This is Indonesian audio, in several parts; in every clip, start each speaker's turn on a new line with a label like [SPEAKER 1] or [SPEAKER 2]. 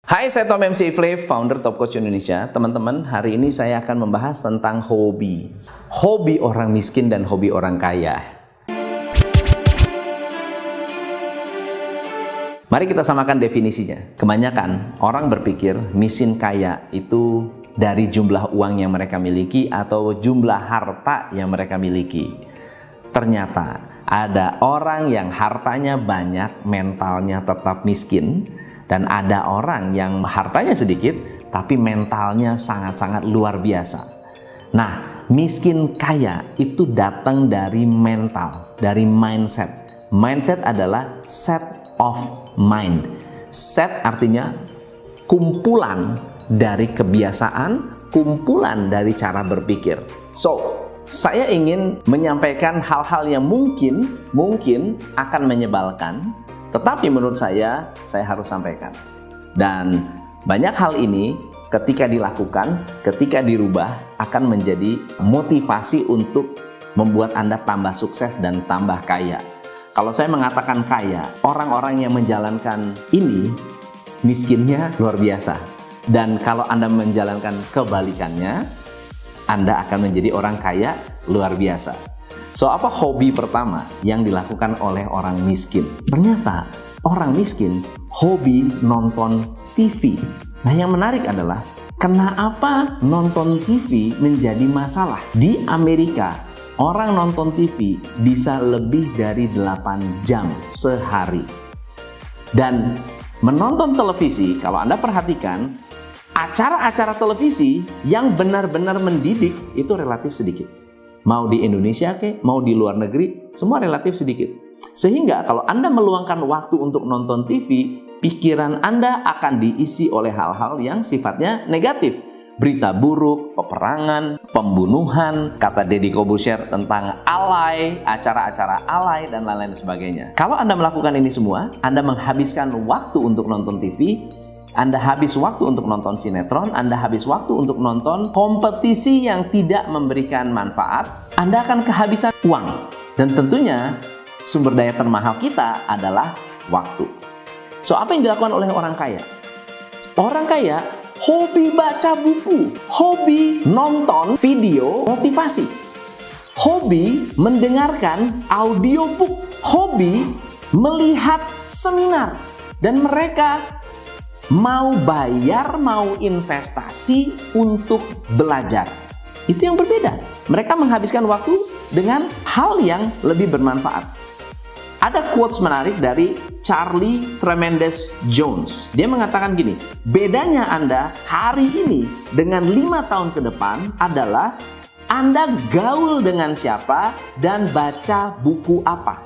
[SPEAKER 1] Hai, saya Tom MC Ifle, founder Top Coach Indonesia. Teman-teman, hari ini saya akan membahas tentang hobi. Hobi orang miskin dan hobi orang kaya. Mari kita samakan definisinya. Kebanyakan orang berpikir miskin kaya itu dari jumlah uang yang mereka miliki atau jumlah harta yang mereka miliki. Ternyata ada orang yang hartanya banyak, mentalnya tetap miskin. Dan ada orang yang hartanya sedikit, tapi mentalnya sangat-sangat luar biasa. Nah, miskin kaya itu datang dari mental, dari mindset. Mindset adalah set of mind. Set artinya kumpulan dari kebiasaan, kumpulan dari cara berpikir. So, saya ingin menyampaikan hal-hal yang mungkin akan menyebalkan, tetapi menurut saya harus sampaikan. Dan banyak hal ini ketika dilakukan, ketika dirubah, akan menjadi motivasi untuk membuat Anda tambah sukses dan tambah kaya. Kalau saya mengatakan kaya, orang-orang yang menjalankan ini miskinnya luar biasa. Dan kalau Anda menjalankan kebalikannya, Anda akan menjadi orang kaya luar biasa. So, apa hobi pertama yang dilakukan oleh orang miskin? Ternyata orang miskin hobi nonton TV. Nah, yang menarik adalah kenapa nonton TV menjadi masalah? Di Amerika, orang nonton TV bisa lebih dari 8 jam sehari. Dan menonton televisi, kalau Anda perhatikan, acara-acara televisi yang benar-benar mendidik itu relatif sedikit. Mau di Indonesia mau di luar negeri, semua relatif sedikit. Sehingga kalau Anda meluangkan waktu untuk nonton TV, pikiran Anda akan diisi oleh hal-hal yang sifatnya negatif. Berita buruk, peperangan, pembunuhan, kata Deddy Corbuzier tentang alay, acara-acara alay, dan lain-lain sebagainya. Kalau Anda melakukan ini semua, Anda menghabiskan waktu untuk nonton TV, Anda habis waktu untuk nonton sinetron, Anda habis waktu untuk nonton kompetisi yang tidak memberikan manfaat, Anda akan kehabisan uang. Dan tentunya sumber daya termahal kita adalah waktu. So, apa yang dilakukan oleh orang kaya? Orang kaya hobi baca buku, hobi nonton video motivasi, hobi mendengarkan audiobook, hobi melihat seminar, dan mereka mau bayar, mau investasi untuk belajar. Itu yang berbeda. Mereka menghabiskan waktu dengan hal yang lebih bermanfaat. Ada quotes menarik dari Charlie Tremendous Jones. Dia mengatakan gini, bedanya Anda hari ini dengan 5 tahun ke depan adalah Anda gaul dengan siapa dan baca buku apa.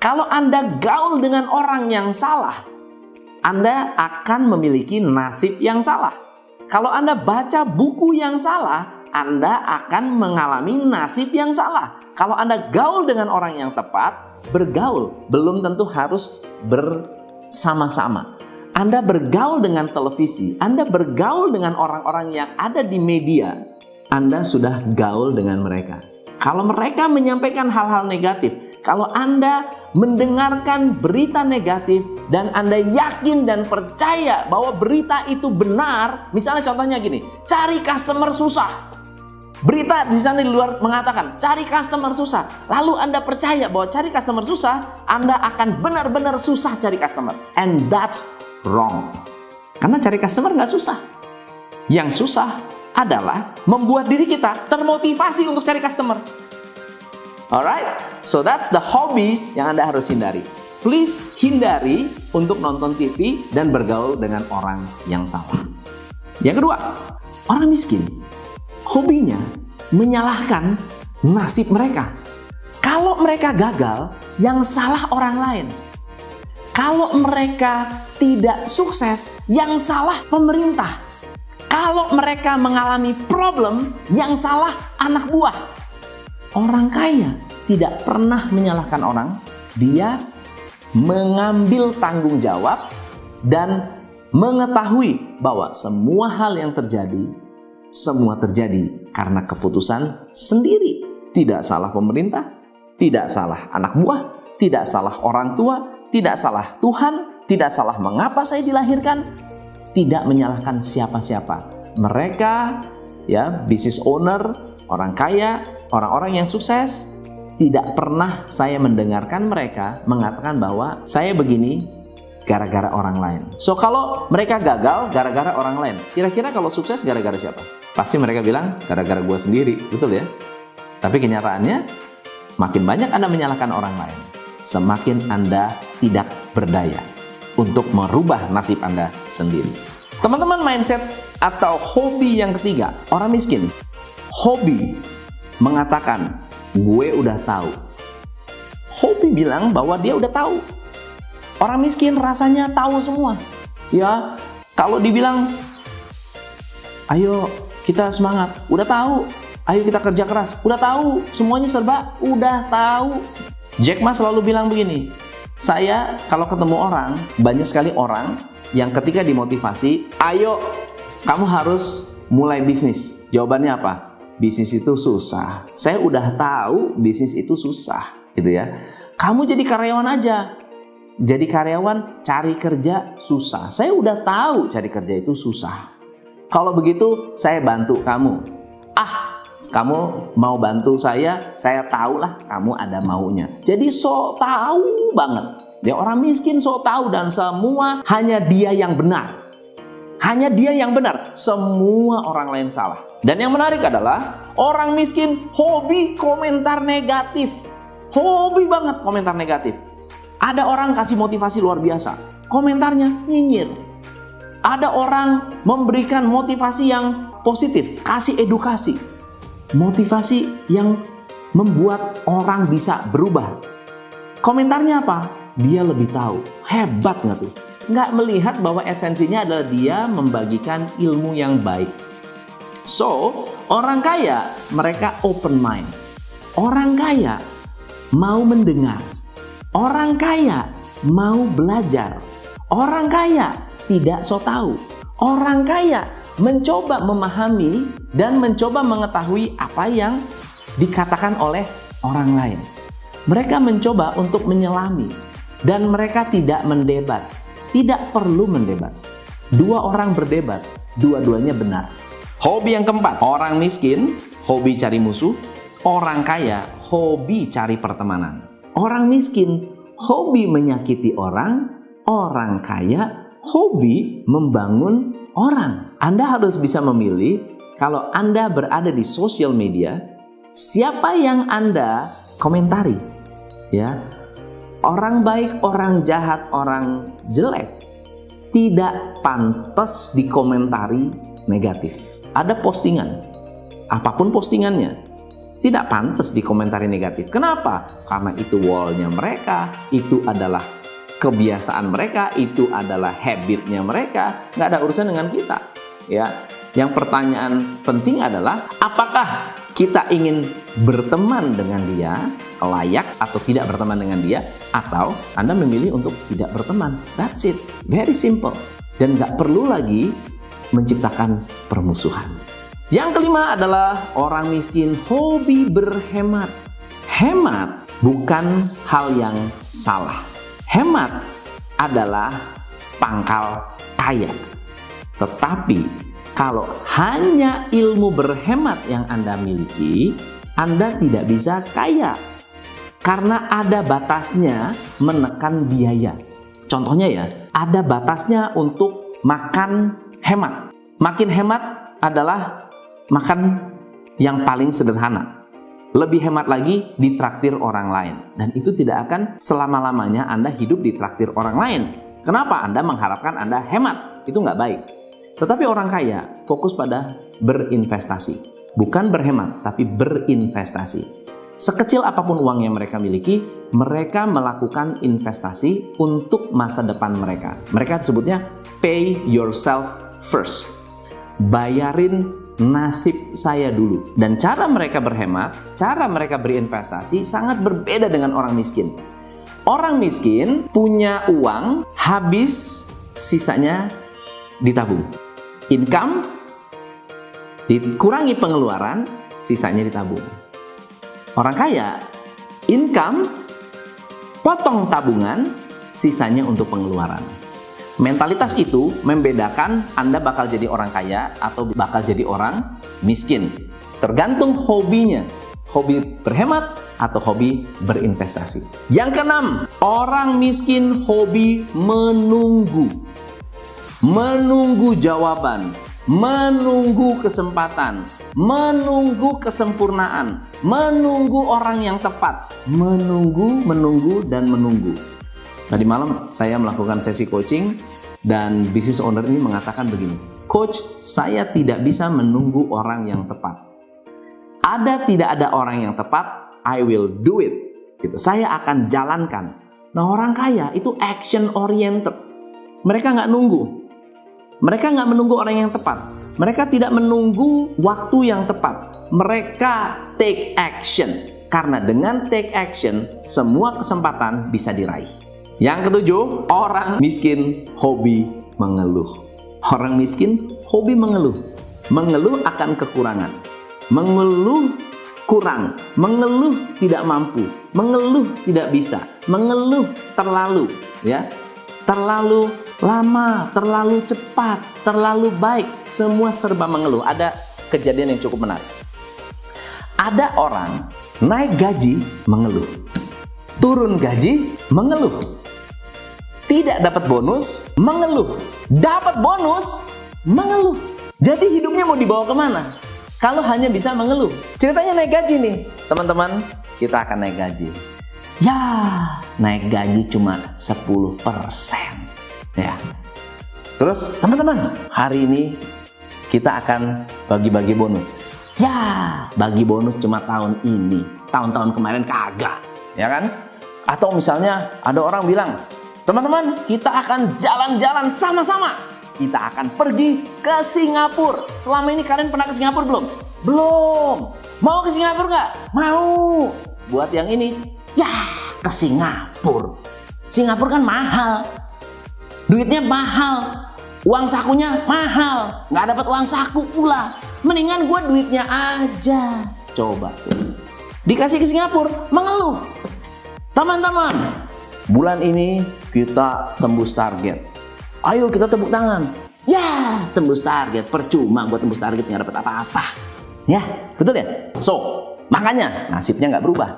[SPEAKER 1] Kalau Anda gaul dengan orang yang salah, Anda akan memiliki nasib yang salah. Kalau Anda baca buku yang salah, Anda akan mengalami nasib yang salah. Kalau Anda gaul dengan orang yang tepat, bergaul belum tentu harus bersama-sama. Anda bergaul dengan televisi, Anda bergaul dengan orang-orang yang ada di media, Anda sudah gaul dengan mereka. Kalau mereka menyampaikan hal-hal negatif, kalau Anda mendengarkan berita negatif dan Anda yakin dan percaya bahwa berita itu benar, misalnya contohnya gini, cari customer susah. Berita di sana di luar mengatakan cari customer susah. Lalu Anda percaya bahwa cari customer susah, Anda akan benar-benar susah cari customer. And that's wrong. Karena cari customer nggak susah. Yang susah adalah membuat diri kita termotivasi untuk cari customer. Alright, so that's the hobby yang Anda harus hindari. Please hindari untuk nonton TV dan bergaul dengan orang yang salah. Yang kedua, orang miskin hobinya menyalahkan nasib mereka. Kalau mereka gagal, yang salah orang lain. Kalau mereka tidak sukses, yang salah pemerintah. Kalau mereka mengalami problem, yang salah anak buah. Orang kaya tidak pernah menyalahkan orang, dia mengambil tanggung jawab dan mengetahui bahwa semua hal yang terjadi, semua terjadi karena keputusan sendiri. Tidak salah pemerintah, tidak salah anak buah, tidak salah orang tua, tidak salah Tuhan, tidak salah mengapa saya dilahirkan, tidak menyalahkan siapa-siapa. Mereka, ya, business owner, orang kaya, orang-orang yang sukses, tidak pernah saya mendengarkan mereka mengatakan bahwa saya begini gara-gara orang lain. So, kalau mereka gagal gara-gara orang lain, kira-kira kalau sukses gara-gara siapa? Pasti mereka bilang gara-gara gue sendiri, betul ya? Tapi kenyataannya, makin banyak Anda menyalahkan orang lain, semakin Anda tidak berdaya untuk merubah nasib Anda sendiri. Teman-teman, mindset atau hobi yang ketiga, orang miskin. Hobi mengatakan, gue udah tahu. Hobi bilang bahwa dia udah tahu. Orang miskin rasanya tahu semua. Ya, kalau dibilang, ayo kita semangat, udah tahu. Ayo kita kerja keras, udah tahu. Semuanya serba, udah tahu. Jack Ma selalu bilang begini, saya kalau ketemu orang, banyak sekali orang yang ketika dimotivasi, ayo kamu harus mulai bisnis. Jawabannya apa? Bisnis itu susah. Saya udah tahu bisnis itu susah, gitu ya. Kamu jadi karyawan aja. Jadi karyawan, cari kerja susah. Saya udah tahu cari kerja itu susah. Kalau begitu, saya bantu kamu. Kamu mau bantu saya tahulah kamu ada maunya. Jadi sok tahu banget. Dia orang miskin sok tahu dan semua hanya dia yang benar. Hanya dia yang benar. Semua orang lain salah. Dan yang menarik adalah orang miskin hobi komentar negatif. Hobi banget komentar negatif. Ada orang kasih motivasi luar biasa, komentarnya nyinyir. Ada orang memberikan motivasi yang positif, kasih edukasi. Motivasi yang membuat orang bisa berubah. Komentarnya apa? Dia lebih tahu. Hebat nggak tuh? Nggak melihat bahwa esensinya adalah dia membagikan ilmu yang baik. So, orang kaya, mereka open mind. Orang kaya mau mendengar. Orang kaya mau belajar. Orang kaya tidak so tahu. Orang kaya mencoba memahami dan mencoba mengetahui apa yang dikatakan oleh orang lain. Mereka mencoba untuk menyelami dan mereka tidak mendebat. Tidak perlu mendebat. Dua orang berdebat, dua-duanya benar. Hobi yang keempat, orang miskin hobi cari musuh, orang kaya hobi cari pertemanan. Orang miskin hobi menyakiti orang, orang kaya hobi membangun orang. Anda harus bisa memilih kalau Anda berada di sosial media, siapa yang Anda komentari. Ya, orang baik, orang jahat, orang jelek tidak pantas dikomentari negatif. Ada postingan, apapun postingannya, tidak pantas dikomentari negatif. Kenapa? Karena itu wallnya mereka, itu adalah kebiasaan mereka, itu adalah habitnya mereka, nggak ada urusan dengan kita. Ya, yang pertanyaan penting adalah apakah kita ingin berteman dengan dia, layak atau tidak berteman dengan dia, atau Anda memilih untuk tidak berteman. That's it, very simple, dan nggak perlu lagi menciptakan permusuhan. Yang kelima adalah orang miskin hobi berhemat. Hemat bukan hal yang salah. Hemat adalah pangkal kaya. Tetapi kalau hanya ilmu berhemat yang Anda miliki, Anda tidak bisa kaya. Karena ada batasnya menekan biaya. Contohnya ya, ada batasnya untuk makan hemat. Makin hemat adalah makan yang paling sederhana. Lebih hemat lagi ditraktir orang lain. Dan itu tidak akan selama-lamanya Anda hidup ditraktir orang lain. Kenapa? Anda mengharapkan Anda hemat. Itu nggak baik. Tetapi orang kaya fokus pada berinvestasi. Bukan berhemat, tapi berinvestasi. Sekecil apapun uang yang mereka miliki, mereka melakukan investasi untuk masa depan mereka. Mereka sebutnya pay yourself first. Bayarin nasib saya dulu. Dan cara mereka berhemat, cara mereka berinvestasi sangat berbeda dengan orang miskin. Orang miskin punya uang, habis, sisanya ditabung. Income, dikurangi pengeluaran, sisanya ditabung. Orang kaya, income, potong tabungan, sisanya untuk pengeluaran. Mentalitas itu membedakan Anda bakal jadi orang kaya atau bakal jadi orang miskin. Tergantung hobinya. Hobi berhemat atau hobi berinvestasi. Yang keenam, orang miskin hobi menunggu. Menunggu jawaban, menunggu kesempatan, menunggu kesempurnaan, menunggu orang yang tepat, menunggu, dan menunggu. Tadi malam saya melakukan sesi coaching dan business owner ini mengatakan begini, "Coach, saya tidak bisa menunggu orang yang tepat. Tidak ada orang yang tepat, I will do it." Gitu. Saya akan jalankan. Nah, orang kaya itu action oriented. Mereka nggak nunggu. Mereka nggak menunggu orang yang tepat. Mereka tidak menunggu waktu yang tepat. Mereka take action. Karena dengan take action, semua kesempatan bisa diraih. Yang ketujuh, orang miskin hobi mengeluh. Orang miskin hobi mengeluh. Mengeluh akan kekurangan. Mengeluh kurang. Mengeluh tidak mampu. Mengeluh tidak bisa. Mengeluh terlalu, ya. Terlalu lama, terlalu cepat, terlalu baik. Semua serba mengeluh. Ada kejadian yang cukup menarik. Ada orang naik gaji mengeluh. Turun gaji mengeluh. Tidak dapat bonus, mengeluh. Dapat bonus, mengeluh. Jadi hidupnya mau dibawa kemana? Kalau hanya bisa mengeluh. Ceritanya naik gaji nih. Teman-teman, kita akan naik gaji. Ya, naik gaji cuma 10%. Ya. Terus, teman-teman, hari ini kita akan bagi-bagi bonus. Ya, bagi bonus cuma tahun ini. Tahun-tahun kemarin kagak. Ya kan? Atau misalnya ada orang bilang, teman-teman, kita akan jalan-jalan sama-sama. Kita akan pergi ke Singapura. Selama ini kalian pernah ke Singapura belum? Belum. Mau ke Singapura nggak? Mau. Buat yang ini, ya ke Singapura. Singapura kan mahal. Duitnya mahal. Uang sakunya mahal. Nggak dapat uang saku pula. Mendingan gue duitnya aja. Coba. Dikasih ke Singapura, mengeluh. Teman-teman, bulan ini kita tembus target. Ayo kita tepuk tangan. Ya, tembus target. Percuma buat tembus target nggak dapat apa-apa. Ya, betul ya? So, makanya nasibnya nggak berubah.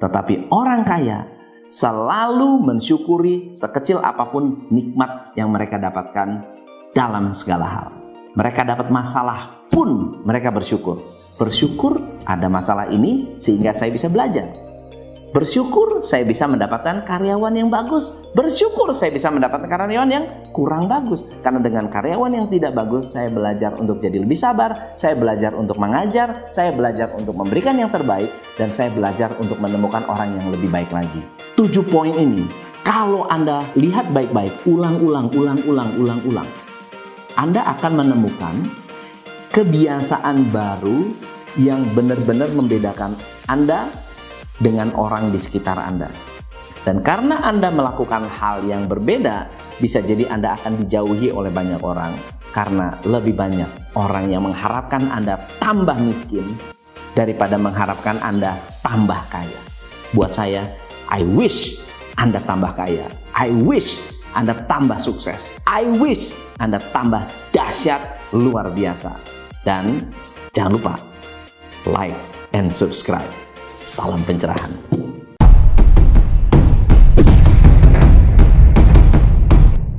[SPEAKER 1] Tetapi orang kaya selalu mensyukuri sekecil apapun nikmat yang mereka dapatkan dalam segala hal. Mereka dapat masalah pun mereka bersyukur. Bersyukur ada masalah ini sehingga saya bisa belajar. Bersyukur saya bisa mendapatkan karyawan yang bagus. Bersyukur saya bisa mendapatkan karyawan yang kurang bagus. Karena dengan karyawan yang tidak bagus, saya belajar untuk jadi lebih sabar, saya belajar untuk mengajar, saya belajar untuk memberikan yang terbaik, dan saya belajar untuk menemukan orang yang lebih baik lagi. 7 poin ini, kalau Anda lihat baik-baik, ulang-ulang, Anda akan menemukan kebiasaan baru yang benar-benar membedakan Anda dengan orang di sekitar Anda. Dan karena Anda melakukan hal yang berbeda, bisa jadi Anda akan dijauhi oleh banyak orang. Karena lebih banyak orang yang mengharapkan Anda tambah miskin daripada mengharapkan Anda tambah kaya. Buat saya, I wish Anda tambah kaya. I wish Anda tambah sukses. I wish Anda tambah dahsyat luar biasa. Dan jangan lupa like and subscribe. Salam pencerahan.